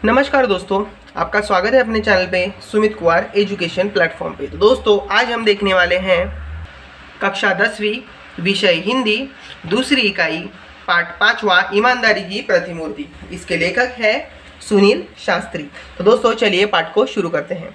नमस्कार दोस्तों, आपका स्वागत है अपने चैनल पे सुमित कुमार एजुकेशन प्लेटफॉर्म पे। तो दोस्तों, आज हम देखने वाले हैं कक्षा 10वीं विषय हिंदी दूसरी इकाई पाठ 5वां ईमानदारी की प्रतिमूर्ति। इसके लेखक है सुनील शास्त्री। तो दोस्तों, चलिए पाठ को शुरू करते हैं।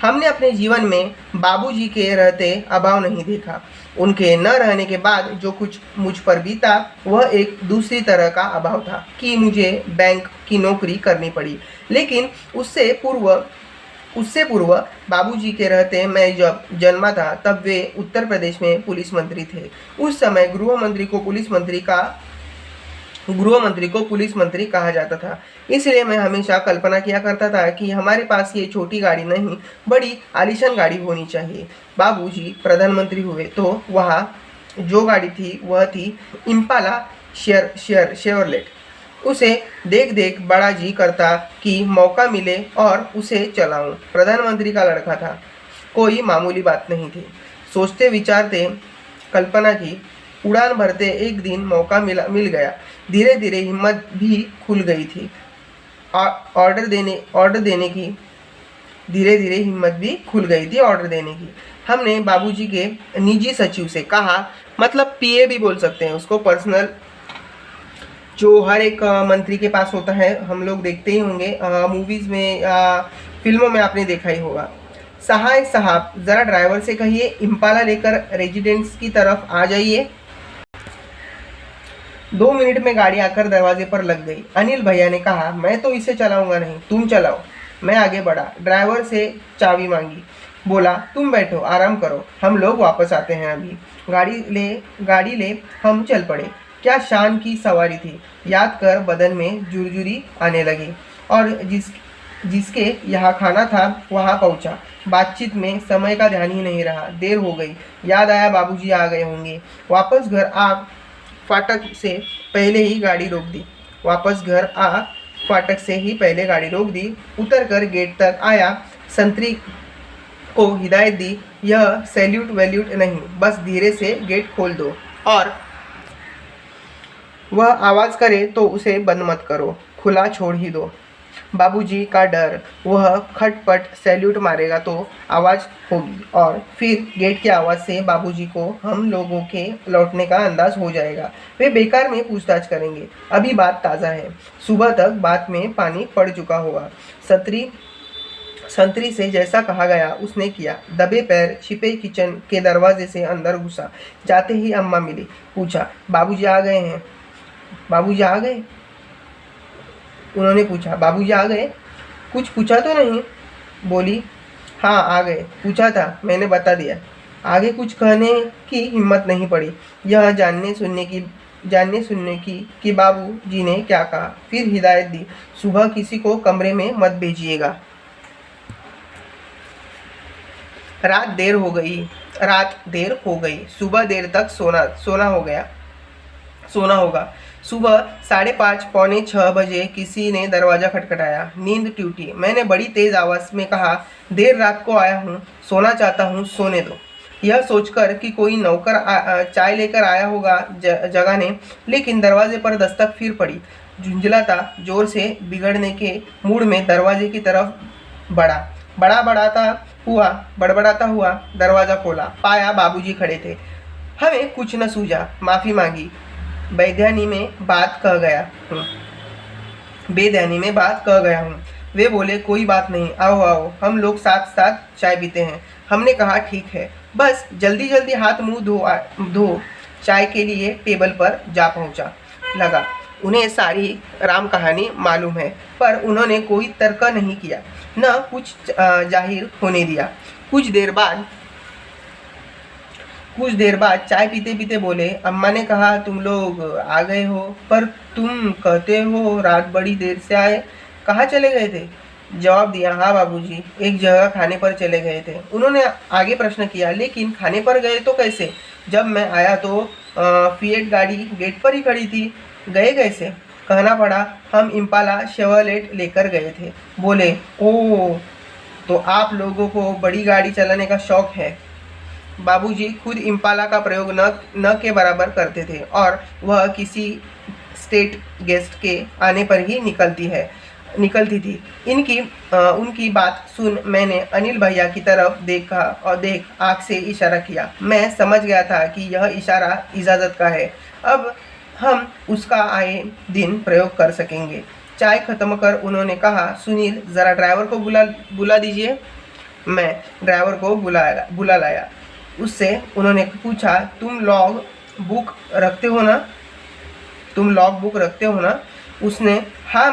हमने अपने जीवन में बाबूजी के रहते अभाव नहीं देखा। उनके न रहने के बाद जो कुछ मुझ पर बीता वह एक दूसरी तरह का अभाव था कि मुझे बैंक की नौकरी करनी पड़ी। लेकिन उससे पूर्व बाबूजी के रहते मैं जब जन्मा था तब वे उत्तर प्रदेश में पुलिस मंत्री थे। उस समय गृह मंत्री को पुलिस मंत्री कहा जाता था। इसलिए मैं हमेशा कल्पना किया करता था कि हमारे पास ये छोटी गाड़ी नहीं, बड़ी आलीशान गाड़ी होनी चाहिए। बाबूजी प्रधानमंत्री हुए तो वहाँ जो गाड़ी थी वह थी इम्पाला शेवरलेट। उसे देख देख बड़ा जी करता कि मौका मिले और उसे चलाऊं। प्रधानमंत्री का लड़का था, कोई मामूली बात नहीं थी। सोचते विचारते कल्पना की, उड़ान भरते एक दिन मौका मिल गया। धीरे धीरे हिम्मत भी खुल गई थी। ऑर्डर देने की हमने बाबूजी के निजी सचिव से कहा, मतलब पीए भी बोल सकते हैं उसको, पर्सनल, जो हर एक मंत्री के पास होता है। हम लोग देखते ही होंगे मूवीज़ में या फिल्मों में, आपने देखा ही होगा। साहब, ज़रा ड्राइवर से कहिए इम्पाला लेकर रेजिडेंस की तरफ आ जाइए। 2 मिनट में गाड़ी आकर दरवाजे पर लग गई। अनिल भैया ने कहा, मैं तो इसे चलाऊंगा नहीं, तुम चलाओ। मैं आगे बढ़ा, ड्राइवर से चाबी मांगी, बोला तुम बैठो, आराम करो, हम लोग वापस आते हैं अभी। गाड़ी ले हम चल पड़े। क्या शान की सवारी थी, याद कर बदन में जुरजुरी आने लगी। और जिसके यहाँ खाना था वहाँ पहुँचा। बातचीत में समय का ध्यान ही नहीं रहा। देर हो गई। याद आया बाबूजी आ गए होंगे। वापस घर आ फाटक से पहले ही गाड़ी रोक दी। उतर कर गेट तक आया। संतरी को हिदायत दी, यह सैल्यूट वैल्यूट नहीं, बस धीरे से गेट खोल दो और वह आवाज़ करे तो उसे बंद मत करो, खुला छोड़ ही दो। बाबूजी का डर, वह खटपट सैल्यूट मारेगा तो आवाज़ होगी और फिर गेट की आवाज़ से बाबूजी को हम लोगों के लौटने का अंदाज हो जाएगा। वे बेकार में पूछताछ करेंगे। अभी बात ताज़ा है, सुबह तक बात में पानी पड़ चुका होगा। संतरी से जैसा कहा गया उसने किया। दबे पैर छिपे किचन के दरवाजे से अंदर घुसा। जाते ही अम्मा मिली। पूछा, बाबूजी आ गए हैं? बाबूजी आ गए? उन्होंने पूछा, बाबूजी आ गए? कुछ पूछा तो नहीं? बोली, हाँ आ गए। पूछा था, मैंने बता दिया। आगे कुछ कहने की हिम्मत नहीं पड़ी। यह जानने सुनने की कि बाबूजी ने क्या कहा। फिर हिदायत दी, सुबह किसी को कमरे में मत भेजिएगा। रात देर हो गई। सुबह देर तक सोना होगा। सुबह 5:30 पौने 6 बजे किसी ने दरवाज़ा खटखटाया। नींद टूटी। मैंने बड़ी तेज़ आवाज़ में कहा, देर रात को आया हूँ, सोना चाहता हूँ, सोने दो। यह सोचकर कि कोई नौकर चाय लेकर आया होगा जगाने, लेकिन दरवाजे पर दस्तक फिर पड़ी। झुंझलाता जोर से बिगड़ने के मूड में दरवाजे की तरफ बढ़ा। बड़बड़ाता हुआ दरवाज़ा खोला। पाया बाबूजी खड़े थे। हमें कुछ न सूझा। माफ़ी मांगी। बेध्यानी में बात कह गया हूँ। वे बोले, कोई बात नहीं, आओ, हम लोग साथ साथ चाय पीते हैं। हमने कहा, ठीक है। बस जल्दी हाथ मुंह धो चाय के लिए टेबल पर जा पहुँचा लगा। उन्हें सारी राम कहानी मालूम है, पर उन्होंने कोई तर्क नहीं किया, न कुछ जाहिर होने दिया। कुछ देर बाद चाय पीते पीते बोले, अम्मा ने कहा तुम लोग आ गए हो, पर तुम कहते हो रात बड़ी देर से आए, कहाँ चले गए थे? जवाब दिया, हाँ बाबूजी, एक जगह खाने पर चले गए थे। उन्होंने आगे प्रश्न किया, लेकिन खाने पर गए तो कैसे? जब मैं आया तो फिएट गाड़ी गेट पर ही खड़ी थी। गए कैसे? कहना पड़ा, हम इम्पाला शेवरलेट लेकर गए थे। बोले, ओह, तो आप लोगों को बड़ी गाड़ी चलाने का शौक है। बाबूजी खुद इम्पाला का प्रयोग न के बराबर करते थे और वह किसी स्टेट गेस्ट के आने पर ही निकलती है। निकलती थी। उनकी बात सुन मैंने अनिल भैया की तरफ देखा और आँख से इशारा किया। मैं समझ गया था कि यह इशारा इजाज़त का है। अब हम उसका आए दिन प्रयोग कर सकेंगे। चाय खत्म कर उन्होंने कहा, सुनील ज़रा ड्राइवर को बुला दीजिए। मैं ड्राइवर को बुला लाया। उससे उन्होंने पूछा, तुम लॉग बुक रखते हो ना? उसने हाँ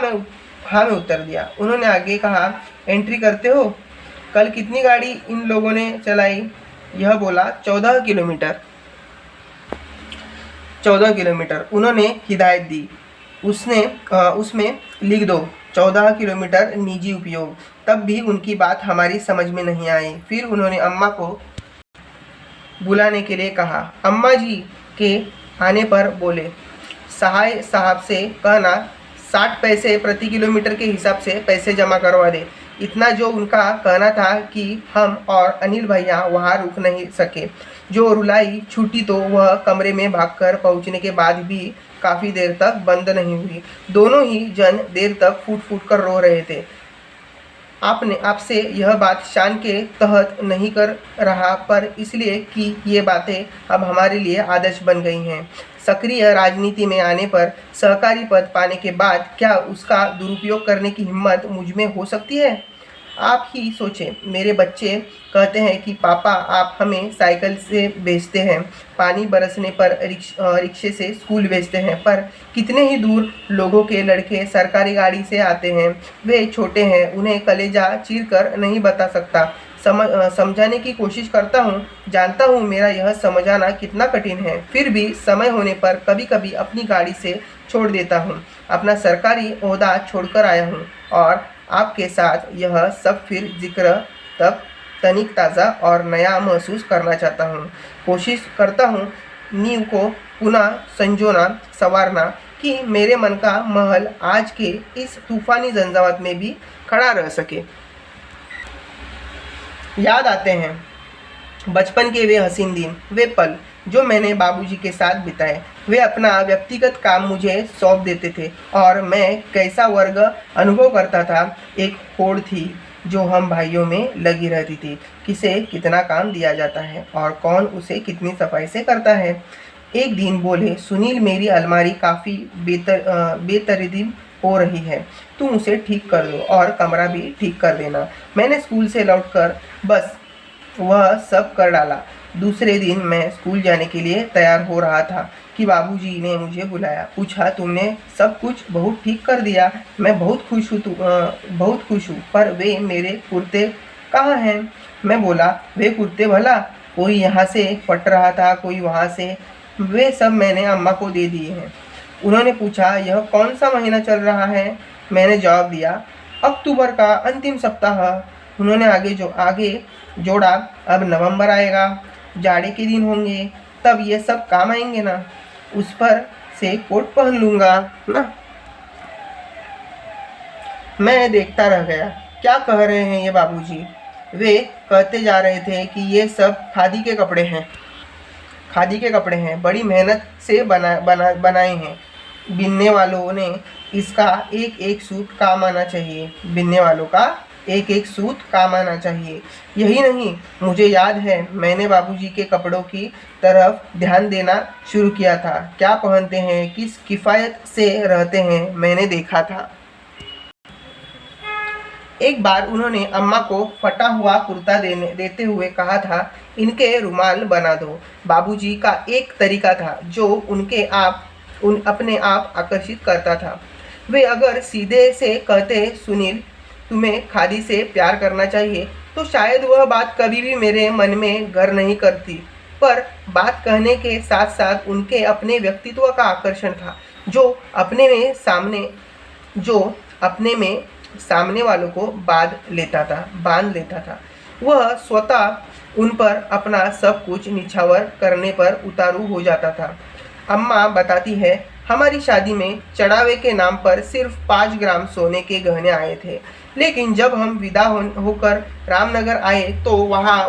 में उत्तर दिया। उन्होंने आगे कहा, एंट्री करते हो? कल कितनी गाड़ी इन लोगों ने चलाई? यह बोला 14 किलोमीटर। 14 किलोमीटर उन्होंने हिदायत दी। उसमें लिख दो 14 किलोमीटर निजी उपयोग। तब भी उनकी बात हमारी समझ में नहीं आई। फिर उन्होंने अम्मा को बुलाने के लिए कहा। अम्मा जी के आने पर बोले, सहाय साहब से कहना 60 पैसे प्रति किलोमीटर के हिसाब से पैसे जमा करवा दे। इतना जो उनका कहना था कि हम और अनिल भैया वहाँ रुक नहीं सके। जो रुलाई छूटी तो वह कमरे में भागकर पहुँचने के बाद भी काफ़ी देर तक बंद नहीं हुई। दोनों ही जन देर तक फूट कर रो रहे थे। आपसे यह बात शान के तहत नहीं कर रहा, पर इसलिए कि ये बातें अब हमारे लिए आदर्श बन गई हैं। सक्रिय राजनीति में आने पर सहकारी पद पाने के बाद क्या उसका दुरुपयोग करने की हिम्मत मुझ में हो सकती है? आप ही सोचें। मेरे बच्चे कहते हैं कि पापा आप हमें साइकिल से भेजते हैं, पानी बरसने पर रिक्शे से स्कूल भेजते हैं, पर कितने ही दूर लोगों के लड़के सरकारी गाड़ी से आते हैं। वे छोटे हैं, उन्हें कलेजा चीर कर नहीं बता सकता। समझाने की कोशिश करता हूँ। जानता हूँ मेरा यह समझाना कितना कठिन है, फिर भी समय होने पर कभी कभी अपनी गाड़ी से छोड़ देता हूँ। अपना सरकारी ओहदा छोड़कर आया हूँ और आपके साथ यह सब फिर जिक्र तक तनिक ताज़ा और नया महसूस करना चाहता हूँ। कोशिश करता हूँ नींव को पुनः संजोना, संवारना, कि मेरे मन का महल आज के इस तूफानी झंझावात में भी खड़ा रह सके। याद आते हैं बचपन के वे हसीन दिन, वे पल जो मैंने बाबूजी के साथ बिताए। वे अपना व्यक्तिगत काम मुझे सौंप देते थे और मैं कैसा वर्ग अनुभव करता था। एक होड़ थी जो हम भाइयों में लगी रहती थी। किसे कितना काम दिया जाता है और कौन उसे कितनी सफाई से करता है। एक दिन बोले, सुनील मेरी अलमारी काफ़ी बेतरतीब हो रही है, तुम उसे ठीक कर दो और कमरा भी ठीक कर देना। मैंने स्कूल से लौटकर बस वह सब कर डाला। दूसरे दिन मैं स्कूल जाने के लिए तैयार हो रहा था कि बाबूजी ने मुझे बुलाया। पूछा, तुमने सब कुछ बहुत ठीक कर दिया? मैं बहुत खुश हूँ, पर वे मेरे कुर्ते कहाँ हैं? मैं बोला, वे कुर्ते भला कोई यहाँ से फट रहा था, कोई वहाँ से, वे सब मैंने अम्मा को दे दिए हैं। उन्होंने पूछा, यह कौन सा महीना चल रहा है? मैंने जवाब दिया, अक्टूबर का अंतिम सप्ताह। उन्होंने आगे जोड़ा, अब नवंबर आएगा, जाड़े के दिन होंगे, तब ये सब काम आएंगे ना। उस पर से कोट पहन लूँगा ना। मैं देखता रह गया। क्या कह रहे हैं ये बाबूजी? वे कहते जा रहे थे कि ये सब खादी के कपड़े हैं, बड़ी मेहनत से बनाए हैं। बिनने वालों ने इसका एक सूत काम आना चाहिए। बिनने वालों का एक सूत काम आना चाहिए। यही नहीं, मुझे याद है मैंने बाबूजी के कपड़ों की तरफ ध्यान देना शुरू किया था। क्या पहनते हैं, किस किफ़ायत से रहते हैं, मैंने देखा था। एक बार उन्होंने अम्मा को फटा हुआ कुर्ता देते हुए कहा था, इनके रुमाल बना दो। बाबूजी का एक तरीका था जो अपने आप आकर्षित करता था। वे अगर सीधे से कहते, सुनील तुम्हें खादी से प्यार करना चाहिए, तो शायद वह बात कभी भी मेरे मन में घर नहीं करती। पर बात कहने के साथ साथ उनके अपने व्यक्तित्व का आकर्षण था, जो अपने में सामने वालों को बांध लेता था। वह स्वतः उन पर अपना सब कुछ निछावर करने पर उतारू हो जाता था। अम्मा बताती है, हमारी शादी में चढ़ावे के नाम पर सिर्फ 5 ग्राम सोने के गहने आए थे, लेकिन जब हम विदा होकर रामनगर आए तो वहाँ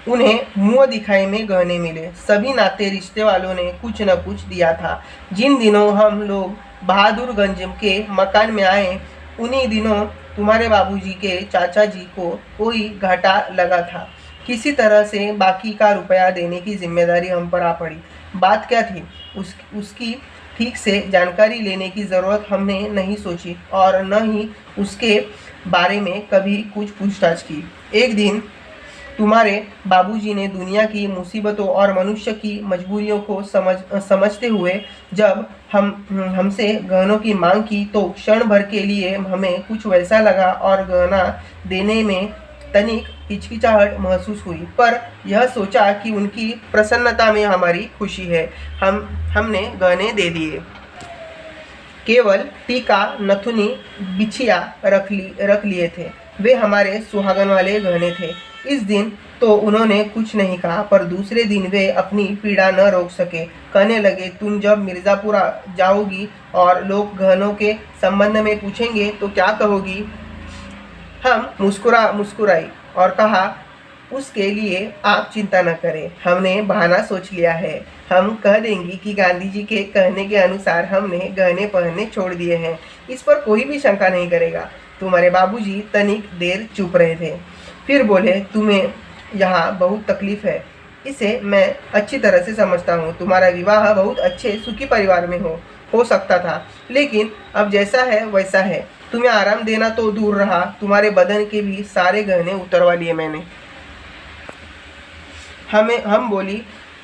उन्हें मुँह दिखाई में गहने मिले। सभी नाते रिश्ते वालों ने कुछ न कुछ दिया था। जिन दिनों हम लोग बहादुरगंज के मकान में आए, उन्हीं दिनों तुम्हारे बाबूजी के चाचा जी को कोई घाटा लगा था। किसी तरह से बाकी का रुपया देने की जिम्मेदारी हम पर आ पड़ी। बात क्या थी उसकी ठीक से जानकारी लेने की ज़रूरत हमने नहीं सोची और न ही उसके बारे में कभी कुछ पूछताछ की। एक दिन तुम्हारे बाबूजी ने दुनिया की मुसीबतों और मनुष्य की मजबूरियों को समझते हुए जब हमसे गहनों की मांग की तो क्षण भर के लिए हमें कुछ वैसा लगा और गहना देने में तनिक हिचकिचाहट महसूस हुई, पर यह सोचा कि उनकी प्रसन्नता में हमारी खुशी है। हमने गहने दे दिए। केवल टीका, नथुनी, बिछिया रख लिए थे। वे हमारे सुहागन वाले गहने थे। इस दिन तो उन्होंने कुछ नहीं कहा, पर दूसरे दिन वे अपनी पीड़ा न रोक सके। कहने लगे, तुम जब मिर्ज़ापुर जाओगी और लोग गहनों के संबंध में पूछेंगे तो क्या कहोगी? हम मुस्कुराई और कहा, उसके लिए आप चिंता न करें, हमने बहाना सोच लिया है। हम कह देंगी कि गांधी जी के कहने के अनुसार हमने गहने पहनने छोड़ दिए हैं। इस पर कोई भी शंका नहीं करेगा। तुम्हारे बाबूजी तनिक देर चुप रहे थे, फिर बोले, तुम्हें यहाँ बहुत तकलीफ है, इसे मैं अच्छी तरह से समझता हूँ। तुम्हारा विवाह बहुत अच्छे सुखी परिवार में हो सकता था, लेकिन अब जैसा है वैसा है। तुम्हें आराम देना तो दूर रहा, तुम्हारे बदन के भी सारे गहने उतरवा लिए मैंने। हम बोली,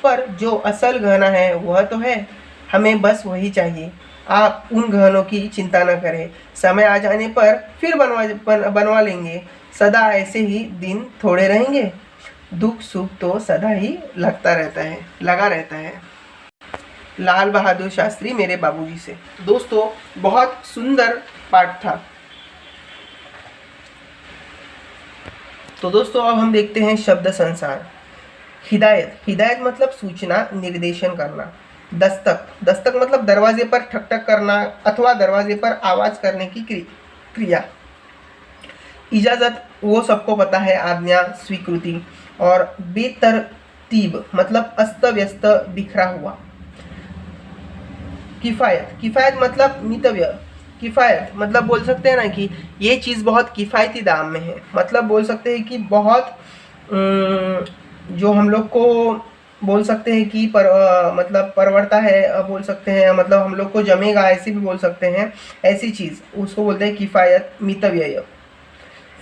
पर जो असल गहना है वह तो है, हमें बस वही चाहिए। आप उन गहनों की चिंता न करें, समय आ जाने पर फिर बनवा लेंगे। सदा ऐसे ही दिन थोड़े रहेंगे। दुख सुख तो सदा ही लगा रहता है। लाल बहादुर शास्त्री मेरे बाबूजी से। दोस्तों, बहुत सुंदर पाठ था। तो दोस्तों, अब हम देखते हैं शब्द संसार। हिदायत मतलब सूचना, निर्देशन करना। दस्तक मतलब दरवाजे पर ठक-ठक करना अथवा दरवाजे पर आवाज करने की क्रिया। इजाजत वो सबको पता है, आज्ञा, स्वीकृति। और बेतरतीब मतलब अस्त व्यस्त, बिखरा हुआ। किफायत मतलब मितव्य। किफायत मतलब बोल सकते हैं ना कि ये चीज़ बहुत किफ़ायती दाम में है। मतलब बोल सकते हैं कि बहुत जो हम लोग को बोल सकते हैं कि मतलब परवड़ता है, बोल सकते हैं, मतलब हम लोग को जमेगा, ऐसे भी बोल सकते हैं। ऐसी चीज़ उसको बोलते हैं किफ़ायत, मितव्यय।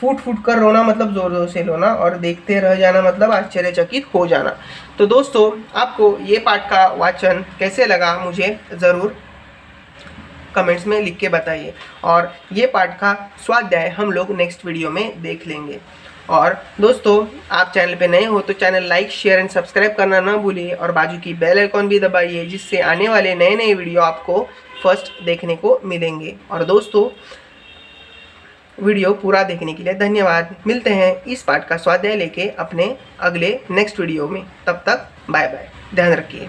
फूट कर रोना मतलब ज़ोर ज़ोर से रोना, और देखते रह जाना मतलब आश्चर्यचकित हो जाना। तो दोस्तों, आपको ये पाठ का वाचन कैसे लगा मुझे ज़रूर कमेंट्स में लिख के बताइए। और ये पाठ का स्वाध्याय हम लोग नेक्स्ट वीडियो में देख लेंगे। और दोस्तों, आप चैनल पे नए हो तो channel like, share and subscribe करना ना भूलिए, और बाजू की बेल आइकॉन भी दबाइए, जिससे आने वाले नए वीडियो आपको फर्स्ट देखने को मिलेंगे। और दोस्तों, वीडियो पूरा देखने के लिए धन्यवाद। मिलते हैं इस पाठ का स्वाध्याय लेके अपने अगले नेक्स्ट वीडियो में। तब तक बाय बाय, ध्यान रखिए।